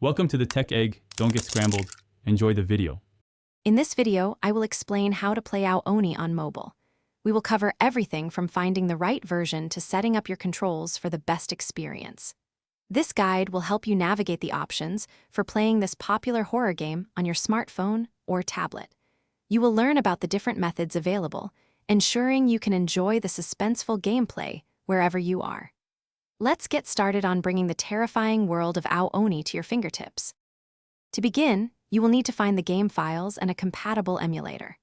Welcome to the Tech Egg. Don't get scrambled. Enjoy the video. In this video, I will explain how to play Ao Oni on mobile. We will cover everything from finding the right version to setting up your controls for the best experience. This guide will help you navigate the options for playing this popular horror game on your smartphone or tablet. You will learn about the different methods available, ensuring you can enjoy the suspenseful gameplay wherever you are. Let's get started on bringing the terrifying world of Ao Oni to your fingertips. To begin, you will need to find the game files and a compatible emulator.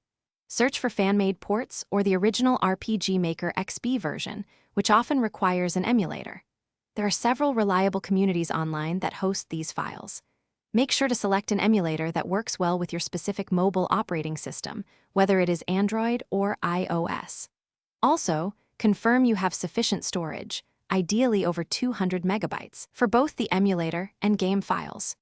Search for fan-made ports or the original RPG Maker XP version, which often requires an emulator. There are several reliable communities online that host these files. Make sure to select an emulator that works well with your specific mobile operating system, whether it is Android or iOS. Also, confirm you have sufficient storage, ideally over 200 megabytes, for both the emulator and game files.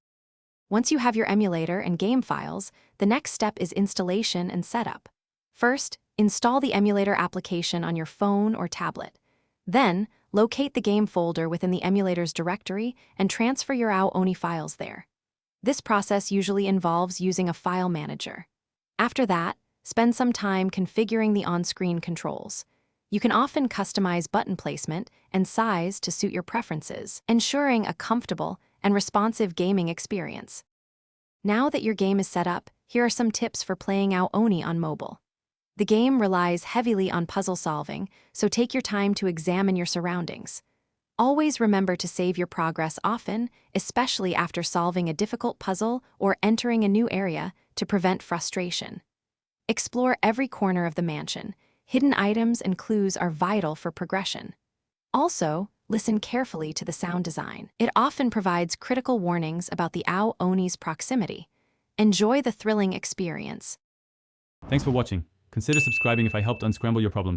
Once you have your emulator and game files, the next step is installation and setup. First, install the emulator application on your phone or tablet. Then, locate the game folder within the emulator's directory and transfer your Ao Oni files there. This process usually involves using a file manager. After that, spend some time configuring the on-screen controls. You can often customize button placement and size to suit your preferences, ensuring a comfortable and responsive gaming experience. Now that your game is set up, here are some tips for playing Ao Oni on mobile. The game relies heavily on puzzle solving, so take your time to examine your surroundings. Always remember to save your progress often, especially after solving a difficult puzzle or entering a new area, to prevent frustration. Explore every corner of the mansion. Hidden items and clues are vital for progression. Also, listen carefully to the sound design. It often provides critical warnings about the Ao Oni's proximity. Enjoy the thrilling experience. Thanks for watching. Consider subscribing if I helped unscramble your problems.